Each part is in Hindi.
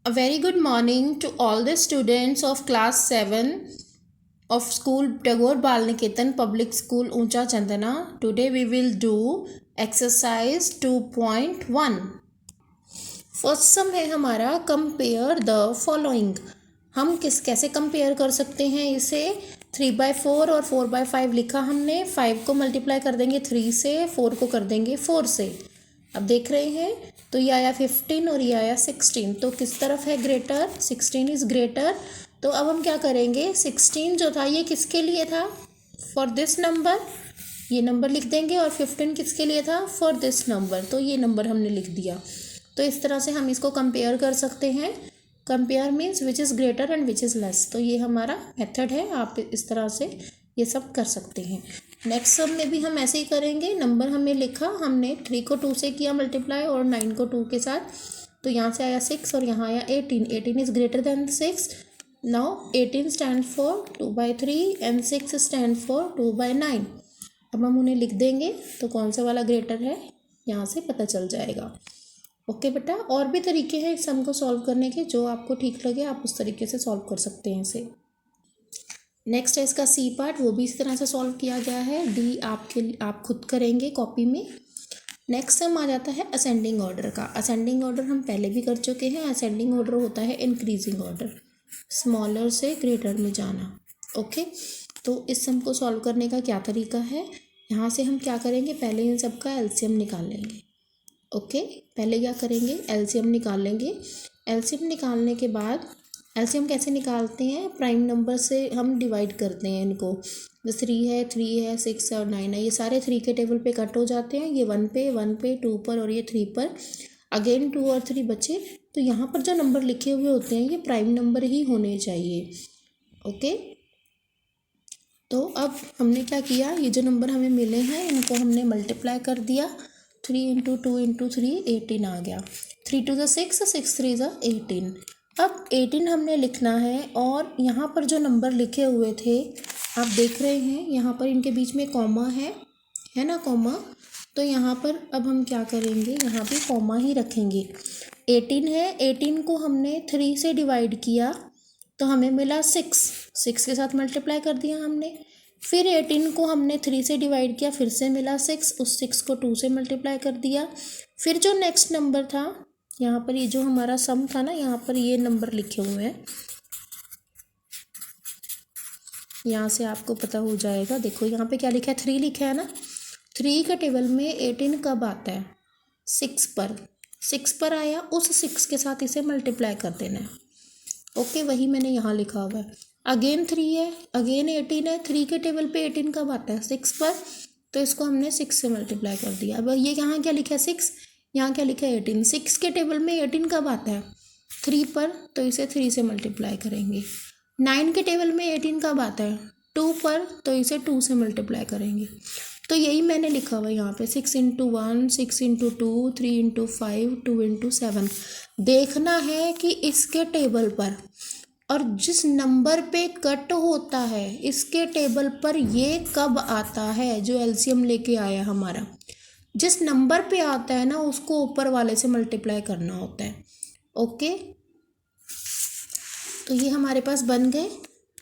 A very good morning to all the students of class 7 of school Tagore Bal Niketan Public School Uncha Chandana. Today we will do exercise 2.1. First सम है हमारा कंपेयर द फॉलोइंग. हम कैसे कंपेयर कर सकते हैं इसे. 3/4 और 4/5 लिखा हमने. 5 को मल्टीप्लाई कर देंगे 3 से, 4 को कर देंगे 4 से. अब देख रहे हैं तो ये आया 15 और ये आया 16. तो किस तरफ है ग्रेटर. 16 is greater. तो अब हम क्या करेंगे. 16 जो था ये किसके लिए था. For this number. ये नंबर लिख देंगे. और 15 किसके लिए था. For this number. तो ये नंबर हमने लिख दिया. तो इस तरह से हम इसको कंपेयर कर सकते हैं. Compare means which is greater and which is less. तो ये हमारा मेथड है. आप इस तरह से ये सब कर सकते हैं. नेक्स्ट सब में भी हम ऐसे ही करेंगे. नंबर हमें लिखा. हमने 3 को 2 से किया मल्टीप्लाई और 9 को 2 के साथ. तो यहाँ से आया 6 और यहाँ आया 18. 18 is greater than 6. Now 18 stand for 2/3 and 6 stand for 2/9. अब हम उन्हें लिख देंगे तो कौन सा वाला ग्रेटर है यहाँ से पता चल जाएगा. ओके बेटा. और भी तरीके हैं इस सम को सॉल्व करने के. जो आपको ठीक लगे आप उस तरीके से सॉल्व कर सकते हैं इसे. नेक्स्ट है इसका सी पार्ट. वो भी इस तरह से सॉल्व किया गया है. डी आप खुद करेंगे कॉपी में. नेक्स्ट सम आ जाता है असेंडिंग ऑर्डर का. असेंडिंग ऑर्डर हम पहले भी कर चुके हैं. असेंडिंग ऑर्डर होता है इंक्रीजिंग ऑर्डर. स्मॉलर से ग्रेटर में जाना. ओके. तो इस सम को सॉल्व करने का क्या तरीका है. यहाँ से हम क्या करेंगे. पहले इन सब का एलसीएम निकाल लेंगे. ओके. पहले क्या करेंगे. एलसीएम निकाल लेंगे. एलसीएम निकालने के बाद एलसीएम कैसे निकालते हैं. प्राइम नंबर से हम डिवाइड करते हैं इनको. जो 3 है 6 है और 9 है. ये सारे 3 के टेबल पे कट हो जाते हैं. ये 1 पे 2 पर और ये 3 पर. अगेन 2 और 3 बचे. तो यहाँ पर जो नंबर लिखे हुए होते हैं ये प्राइम नंबर ही होने चाहिए. ओके. तो अब हमने क्या किया. ये जो नंबर हमें मिले हैं इनको हमने मल्टीप्लाई कर दिया. 3 × 2 × 3 18 आ गया. 3 2 6 6 3 18. अब 18 हमने लिखना है. और यहाँ पर जो नंबर लिखे हुए थे आप देख रहे हैं यहाँ पर इनके बीच में कॉमा है ना कॉमा. तो यहाँ पर अब हम क्या करेंगे. यहाँ पे कॉमा ही रखेंगे. 18 है. 18 को हमने 3 से डिवाइड किया तो हमें मिला 6 के साथ मल्टीप्लाई कर दिया हमने. फिर 18 को हमने 3 से डिवाइड किया. फिर से मिला 6. उस 6 को 2 से मल्टीप्लाई कर दिया. फिर जो नेक्स्ट नंबर था यहाँ पर ये जो हमारा सम था ना यहाँ पर ये नंबर लिखे हुए हैं. यहाँ से आपको पता हो जाएगा. देखो यहाँ पे क्या लिखा है. 3 लिखा है ना. 3 के टेबल में 18 कब आता है. 6 पर. 6 पर आया. उस 6 के साथ इसे मल्टीप्लाई कर देना है. ओके. वही मैंने यहाँ लिखा हुआ है. अगेन 3 है. अगेन 18 है. 3 के टेबल पे 18 कब आता है. 6 पर. तो इसको हमने 6 से मल्टीप्लाई कर दिया. अब ये यहाँ क्या लिखा है 6. यहाँ क्या लिखा है 18. 6 के टेबल में 18 कब आता है 3 पर. तो इसे 3 से मल्टीप्लाई करेंगे. 9 के टेबल में 18 कब आता है 2 पर. तो इसे 2 से मल्टीप्लाई करेंगे. तो यही मैंने लिखा हुआ है यहाँ पे. 6 × 1 6 × 2 3 × 5 2 × 7. देखना है कि इसके टेबल पर और जिस नंबर पे कट होता है इसके टेबल पर ये कब आता है. जो एलसीएम लेके आया हमारा जिस नंबर पे आता है ना उसको ऊपर वाले से मल्टीप्लाई करना होता है. ओके. तो ये हमारे पास बन गए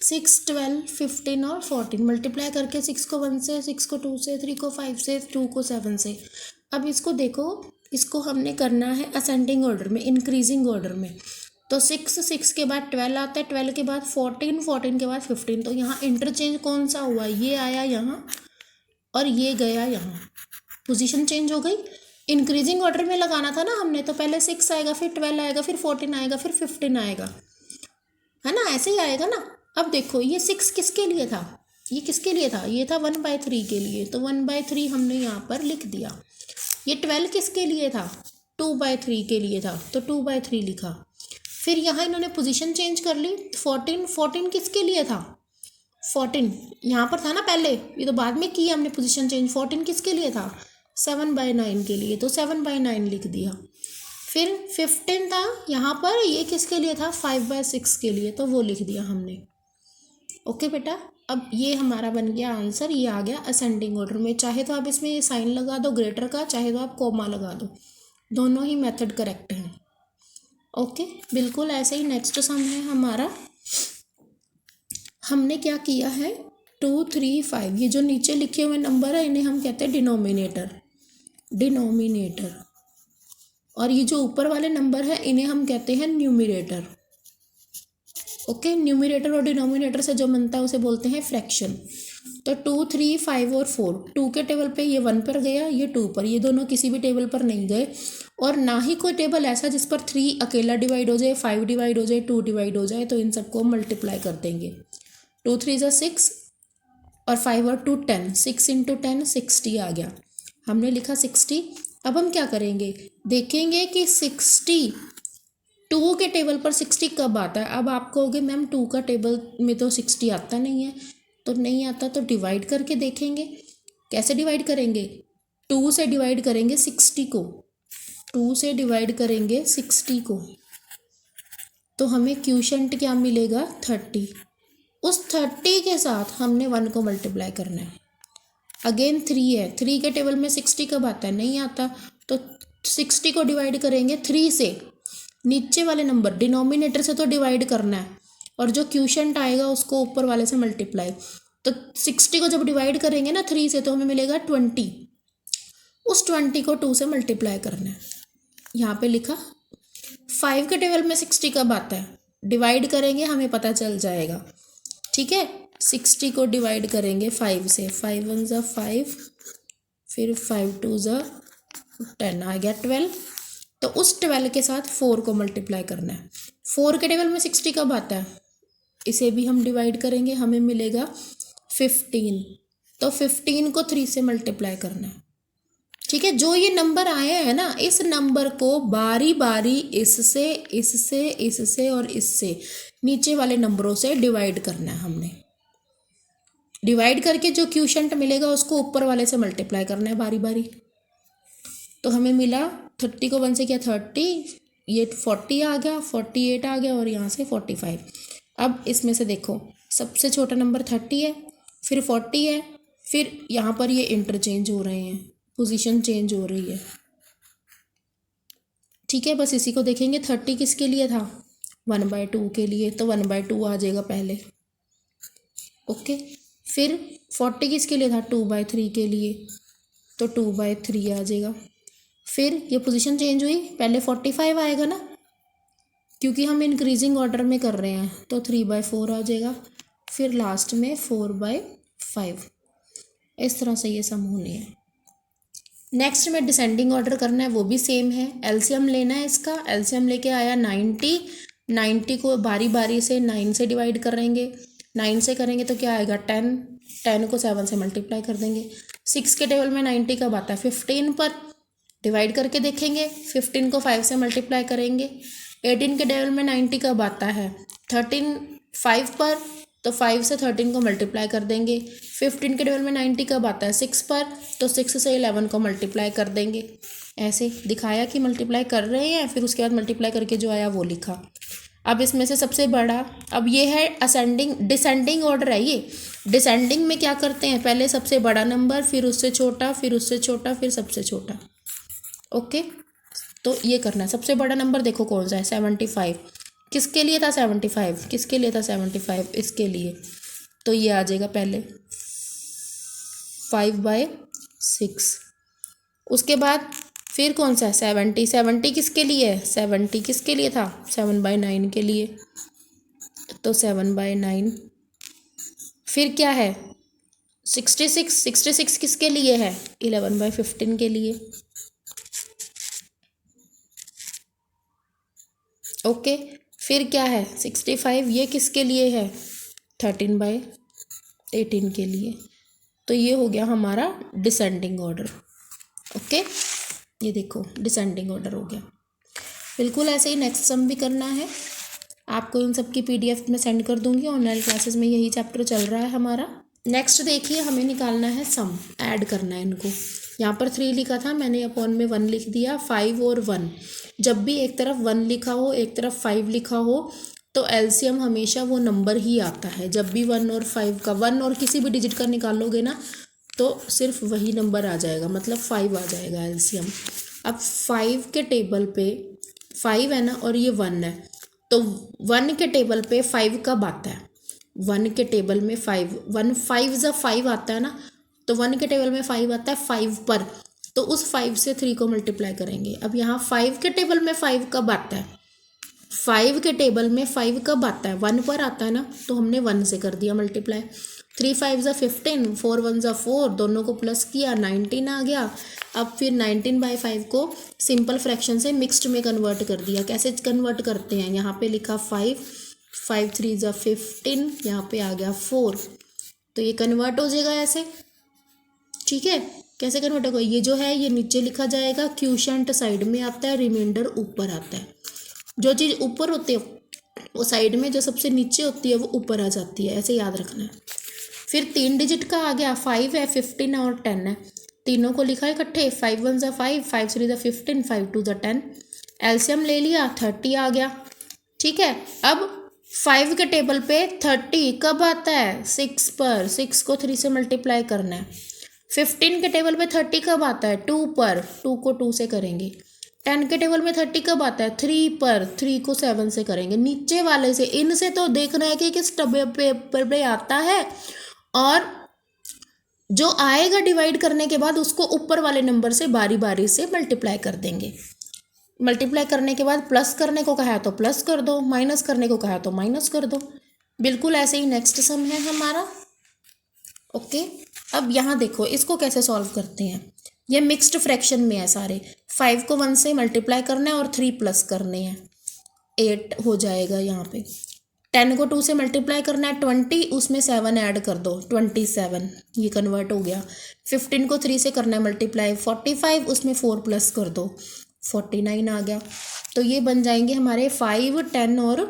6 12 15 और 14. मल्टीप्लाई करके 6 को 1 से, 6 को 2 से, 3 को 5 से, 2 को 7 से. अब इसको देखो. इसको हमने करना है असेंडिंग ऑर्डर में, इंक्रीजिंग ऑर्डर में. तो 6 के बाद 12 आता है. 12 के बाद 14 14 के बाद 15. तो यहाँ इंटरचेंज कौन सा हुआ. ये आया यहाँ और ये गया यहाँ. पोजीशन चेंज हो गई. इंक्रीजिंग ऑर्डर में लगाना था ना हमने. तो पहले 6 आएगा फिर 12 आएगा फिर 14 आएगा फिर 15 आएगा. है ना. ऐसे ही आएगा ना. अब देखो ये 6 किसके लिए था. ये किसके लिए था. ये था 1/3 के लिए. तो 1/3 हमने यहाँ पर लिख दिया. ये 12 किसके लिए था 2/3 के लिए था. तो 2/3 लिखा. फिर यहाँ इन्होंने पोजीशन चेंज कर ली. 14 किसके लिए था. 14 यहाँ पर था ना पहले. ये तो बाद में किया हमने पोजीशन चेंज. 14 किसके लिए था 7/9 के लिए. तो 7/9 लिख दिया. फिर 15 था यहाँ पर. ये किसके लिए था 5/6 के लिए. तो वो लिख दिया हमने. ओके बेटा. अब ये हमारा बन गया आंसर. ये आ गया असेंडिंग ऑर्डर में. चाहे तो आप इसमें साइन लगा दो ग्रेटर का, चाहे तो आप कॉमा लगा दो. दोनों ही मेथड करेक्ट हैं. ओके, बिल्कुल ऐसे ही नेक्स्ट सम है हमारा। हमने क्या किया है, 2, 3, 5, ये जो नीचे लिखे हुए नंबर है इन्हें हम कहते हैं डिनोमिनेटर, और ये जो ऊपर वाले नंबर है इन्हें हम कहते हैं न्यूमरेटर। ओके, न्यूमरेटर और डिनोमिनेटर से जो बनता है उसे बोलते हैं फ्रैक्शन। तो 2, 3, 5 और 4, 2 के टेबल पे ये 1 पर गया, ये 2 पर, ये दोनों किसी भी टेबल पर नहीं गए, और ना ही कोई टेबल ऐसा जिस पर 3 अकेला डिवाइड हो जाए, 5 डिवाइड हो जाए, 2 डिवाइड हो जाए। तो इन सबको मल्टीप्लाई कर देंगे। 2 3 ज़ा 6 और 5 और 2 10, 6 इंटू 10 60 आ गया। हमने लिखा 60। अब हम क्या करेंगे, देखेंगे कि 60 2 के टेबल पर 60 कब आता है। अब आप कहोगे मैम 2 का टेबल में तो 60 आता नहीं है, तो नहीं आता तो डिवाइड करके देखेंगे। कैसे डिवाइड करेंगे, 2 से डिवाइड करेंगे 60 को, 2 से डिवाइड करेंगे 60 को, तो हमें क्वोशिएंट क्या मिलेगा, 30। उस 30 के साथ हमने 1 को मल्टीप्लाई करना है। अगेन 3 है, 3 के टेबल में 60 कब आता है, नहीं आता, तो 60 को डिवाइड करेंगे 3 से, नीचे वाले नंबर डिनोमिनेटर से तो डिवाइड करना है, और जो क्वोशिएंट आएगा उसको ऊपर वाले से मल्टीप्लाई। तो 60 को जब डिवाइड करेंगे ना 3 से, तो हमें मिलेगा 20। उस 20 को 2 से मल्टीप्लाई करना है। यहाँ पे लिखा 5 के टेबल में 60 कब आता है, डिवाइड करेंगे हमें पता चल जाएगा। ठीक है, 60 को डिवाइड करेंगे 5 से, 5 1 ज़ा 5, फिर 5 2 ज़ा 10, आ गया 12। तो उस 12 के साथ 4 को मल्टीप्लाई करना है। 4 के टेबल में 60 कब आता है, इसे भी हम डिवाइड करेंगे, हमें मिलेगा 15। तो 15 को 3 से मल्टीप्लाई करना है। ठीक है, जो ये नंबर आए हैं ना, इस नंबर को बारी बारी इससे इससे इससे और इससे नीचे वाले नंबरों से डिवाइड करना है। हमने डिवाइड करके जो क्वोशिएंट मिलेगा उसको ऊपर वाले से मल्टीप्लाई करना है बारी बारी। तो हमें मिला 30 को 1 से किया 30, ये 40 आ गया, 48 आ गया, और यहाँ से 45। अब इसमें से देखो सबसे छोटा नंबर 30 है, फिर 40 है, फिर यहाँ पर ये इंटरचेंज हो रहे हैं, पोजीशन चेंज हो रही है। ठीक है, बस इसी को देखेंगे। 30 किसके लिए था, 1/2 के लिए, तो 1/2 आ जाएगा पहले। ओके, फिर 40 किसके लिए था, 2/3 के लिए, तो 2/3 आ जाएगा। फिर ये पोजीशन चेंज हुई, पहले 45 आएगा ना, क्योंकि हम इंक्रीजिंग ऑर्डर में कर रहे हैं, तो 3/4 आ जाएगा। फिर लास्ट में 4/5। इस तरह से ये सम होने हैं। नेक्स्ट में डिसेंडिंग ऑर्डर करना है, वो भी सेम है। एलसीएम लेना है इसका, एलसीएम लेके आया 90 को बारी बारी से 9 से डिवाइड करेंगे, 9 से करेंगे तो क्या आएगा, 10 को 7 से मल्टीप्लाई कर देंगे। 6 के टेबल में 90 कब आता है, 15 पर, डिवाइड करके देखेंगे। 15 को 5 से मल्टीप्लाई करेंगे। 18 के टेबल में 90 कब आता है, 5 पर, तो 5 से 13 को मल्टीप्लाई कर देंगे। 15 के टेबल में 90 कब आता है, 6 पर, तो 6 से 11 को मल्टीप्लाई कर देंगे। ऐसे दिखाया कि मल्टीप्लाई कर रहे हैं, फिर उसके बाद मल्टीप्लाई करके जो आया वो लिखा। अब इसमें से सबसे बड़ा, अब ये है असेंडिंग, डिसेंडिंग ऑर्डर है ये। डिसेंडिंग में क्या करते हैं, पहले सबसे बड़ा नंबर, फिर उससे छोटा, फिर उससे छोटा, फिर सबसे छोटा। ओके, तो ये करना है। सबसे बड़ा नंबर देखो कौन सा है, 75। किसके लिए था 75, किसके लिए था 75, इसके लिए, तो ये आ जाएगा पहले 5/6। उसके बाद फिर कौन सा है 70 किसके लिए है, 70 किसके लिए था, 7/9 के लिए, तो 7/9। फिर क्या है 66 किसके लिए है, 11/15 के लिए। ओके, फिर क्या है 65, ये किसके लिए है, 13/18 के लिए। तो ये हो गया हमारा डिसेंडिंग ऑर्डर। ओके, ये देखो डिसेंडिंग ऑर्डर हो गया। बिल्कुल ऐसे ही नेक्स्ट सम भी करना है। आपको इन सब की PDF में सेंड कर दूंगी, ऑनलाइन क्लासेस में यही चैप्टर चल रहा है हमारा। नेक्स्ट देखिए, हमें निकालना है सम, ऐड करना है इनको। यहाँ पर 3 लिखा था, मैंने अपॉन में 1 लिख दिया। 5 और 1, जब भी एक तरफ 1 लिखा हो एक तरफ 5 लिखा हो, तो एलसीएम हमेशा वो नंबर ही आता है। जब भी 1 और 5 का, 1 और किसी भी डिजिट का निकालोगे ना, तो सिर्फ वही नंबर आ जाएगा, मतलब 5 आ जाएगा एलसीएम। अब 5 के टेबल पे 5 है ना, और ये 1 है, तो 1 के टेबल पे 5 कब आता है? 1 के टेबल में 5, 1 5 ज़ा 5 आता है ना, तो 1 के टेबल में 5 आता है 5 पर, तो उस 5 से 3 को मल्टीप्लाई करेंगे। अब यहाँ 5 के टेबल में 5 कब आता है? 5 के टेबल में 5 कब आता है? 1 पर आता है ना, तो हमने 1 से कर दिया मल्टीप्लाई। 3 5 ज़ा 15, 4 1 ज़ा 4, दोनों को प्लस किया, 19 आ गया। अब फिर 19/5 को सिंपल फ्रैक्शन से मिक्स्ड में कन्वर्ट कर दिया। कैसे कन्वर्ट करते हैं? यहाँ पे लिखा 5, 5 3 ज़ा 15, यहाँ पे आ गया 4, तो ये कन्वर्ट हो जाएगा ऐसे। ठीक है, कैसे कन्वर्ट होगा? ये जो है ये नीचे लिखा जाएगा, क्यूशेंट साइड में आता है, रिमाइंडर ऊपर आता है। जो चीज़ ऊपर होती है वो साइड में, जो सबसे नीचे होती है वो ऊपर आ जाती है, ऐसे याद रखना है। फिर 3 डिजिट का आ गया, 5 है, 15 है और 10 है, तीनों को लिखा है इकट्ठे, 5 1 ज़ा 5, 5 3 ज़ा 15, 5 2 ज़ा 10, एलसीएम ले लिया, 30 आ गया। ठीक है, अब 5 के टेबल पे 30 कब आता है? 6 पर, 6 को 3 से मल्टीप्लाई करना है। 15 के टेबल पे 30 कब आता है? 2 पर, 2 को 2 से करेंगे। 10 के टेबल में 30 कब आता है? 3 पर, 3 को 7 से करेंगे। नीचे वाले से, इनसे तो देखना है कि किस पेपर पे आता है, और जो आएगा डिवाइड करने के बाद उसको ऊपर वाले नंबर से बारी बारी से मल्टीप्लाई कर देंगे। मल्टीप्लाई करने के बाद प्लस करने को कहा है तो प्लस कर दो, माइनस करने को कहा है तो माइनस कर दो। बिल्कुल ऐसे ही नेक्स्ट सम है हमारा। ओके, अब यहाँ देखो इसको कैसे सॉल्व करते हैं। ये मिक्स्ड फ्रैक्शन में है सारे। 5 को 1 से मल्टीप्लाई करना है और 3 प्लस करने हैं, 8 हो जाएगा यहाँ पे। 10 को 2 से मल्टीप्लाई करना है 20, उसमें 7 ऐड कर दो, 27, ये कन्वर्ट हो गया। 15 को 3 से करना है मल्टीप्लाई, 45, उसमें 4 प्लस कर दो, 49 आ गया। तो ये बन जाएंगे हमारे 5 10 और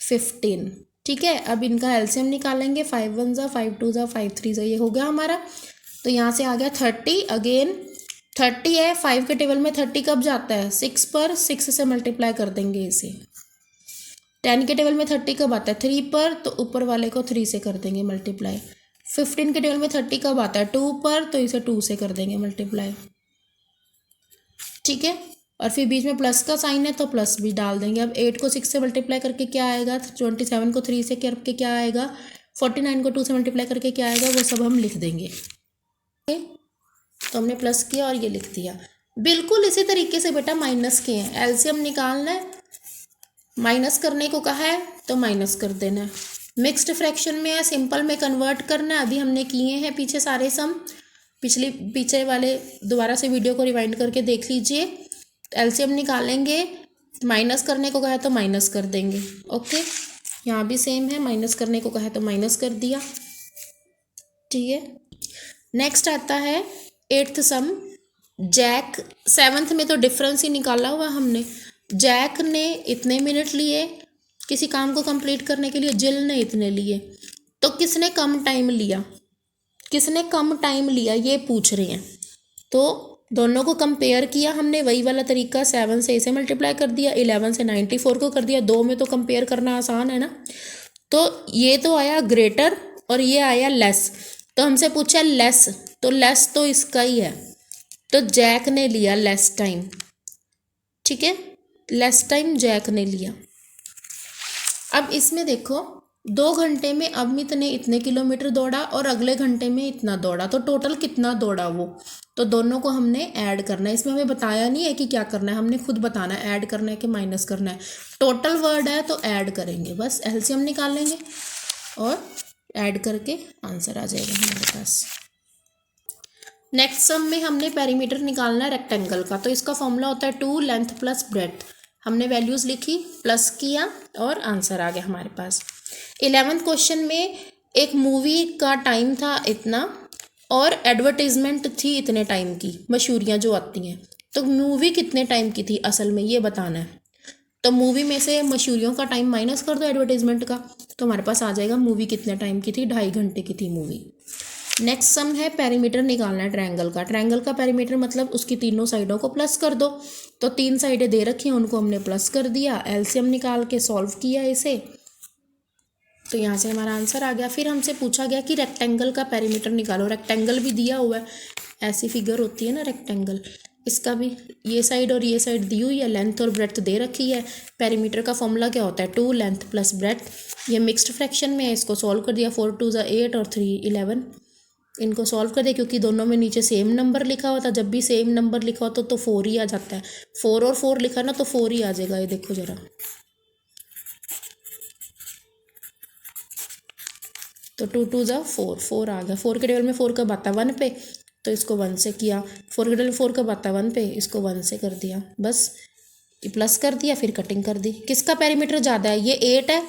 15। ठीक है, अब इनका एलसीएम निकालेंगे, 5 1 ज़ा 5 2 ज़ा 5 3 ज़ा, ये हो गया हमारा। तो यहाँ से आ गया 30, अगेन 30 है, 5 के टेबल में 30 कब जाता है? 6 पर, 6 से मल्टीप्लाई कर देंगे इसे। 10 के टेबल में 30 कब आता है? 3 पर, तो ऊपर वाले को 3 से कर देंगे मल्टीप्लाई। 15 के टेबल में 30 कब आता है? 2 पर, तो इसे 2 से कर देंगे मल्टीप्लाई। ठीक है, और फिर बीच में प्लस का साइन है तो प्लस भी डाल देंगे। अब 8 को 6 से मल्टीप्लाई करके क्या आएगा? 27 को 3 से करके क्या आएगा? 49 को 2 से मल्टीप्लाई करके क्या आएगा? वो सब हम लिख देंगे। तो हमने प्लस किया और ये लिख दिया। बिल्कुल इसी तरीके से बेटा माइनस के हैं, एलसीएम निकालना है, माइनस करने को कहा है तो माइनस कर देना है। मिक्स्ड फ्रैक्शन में है, सिंपल में कन्वर्ट करना है। अभी हमने किए हैं पीछे सारे सम, पीछे वाले दोबारा से वीडियो को रिवाइंड करके देख लीजिए। एलसीएम निकालेंगे, माइनस करने को कहा है तो माइनस कर देंगे। ओके, यहाँ भी सेम है, माइनस करने को कहा है तो माइनस कर दिया। ठीक है, नेक्स्ट आता है 8th सम। जैक, 7th में तो डिफरेंस ही निकाला हुआ हमने। जैक ने इतने मिनट लिए किसी काम को कंप्लीट करने के लिए, जिल ने इतने लिए, तो किसने कम टाइम लिया? किसने कम टाइम लिया ये पूछ रहे हैं। तो दोनों को कंपेयर किया हमने, वही वाला तरीका, 7 से इसे मल्टीप्लाई कर दिया, 11 से 94 को कर दिया। 2 में तो कंपेयर करना आसान है ना। तो ये तो आया ग्रेटर और ये आया लेस, तो हमसे पूछा लेस, तो लेस तो इसका ही है, तो जैक ने लिया लेस टाइम। ठीक है, लेस टाइम जैक ने लिया। अब इसमें देखो 2 घंटे में अमित ने इतने किलोमीटर दौड़ा और अगले घंटे में इतना दौड़ा, तो टोटल कितना दौड़ा वो, तो दोनों को हमने ऐड करना है। इसमें हमें बताया नहीं है कि क्या करना है, हमने खुद बताना है ऐड करना है कि माइनस करना है। टोटल वर्ड है तो ऐड करेंगे, बस एलसीएम निकाल लेंगे और ऐड करके आंसर आ जाएगा हमारे पास। नेक्स्ट सम में हमने पेरीमीटर निकालना है रेक्टेंगल का, तो इसका फॉर्मूला होता है 2 लेंथ प्लस ब्रेड्थ। हमने वैल्यूज़ लिखी, प्लस किया और आंसर आ गया हमारे पास। 11th क्वेश्चन में एक मूवी का टाइम था इतना और एडवर्टीजमेंट थी इतने टाइम की, मशहूरियाँ जो आती हैं, तो मूवी कितने टाइम की थी असल में ये बताना है। तो मूवी में से मशहूरियों का टाइम माइनस कर दो एडवर्टीजमेंट का, तो हमारे पास आ जाएगा मूवी कितने टाइम की थी, 2.5 घंटे की थी मूवी। नेक्स्ट सम है पेरीमीटर निकालना है ट्रायंगल का। ट्रायंगल का पेरीमीटर मतलब उसकी तीनों साइडों को प्लस कर दो, तो 3 साइडें दे रखी हैं उनको हमने प्लस कर दिया, एलसीएम निकाल के सॉल्व किया इसे, तो यहाँ से हमारा आंसर आ गया। फिर हमसे पूछा गया कि रेक्टेंगल का पेरीमीटर निकालो। रेक्टेंगल भी दिया हुआ है, ऐसी फिगर होती है ना रेक्टेंगल, इसका भी ये साइड और ये साइड दी हुई है, लेंथ और ब्रेड्थ दे रखी है। पेरीमीटर का फॉर्मूला क्या होता है, 2 लेंथ प्लस ब्रेड्थ। ये मिक्स्ड फ्रैक्शन में है, इसको सॉल्व कर दिया, 4 2 ज़ा 8 और 3 11। इनको सॉल्व कर दिया क्योंकि दोनों में नीचे सेम नंबर लिखा हुआ था, जब भी सेम नंबर लिखा होता तो 4 ही आ जाता है। 4 और 4 लिखा ना तो 4 ही आ जाएगा, ये देखो ज़रा। तो 2 2 ज़ा 4, 4 आ गया। 4 के टेबल में 4 कब आता है 1 पे, तो इसको 1 से किया। 4 के टेबल में 4 कब आता है 1 पे, इसको 1 से कर दिया, बस प्लस कर दिया, फिर कटिंग कर दी। किसका पेरीमीटर ज़्यादा है, ये 8 है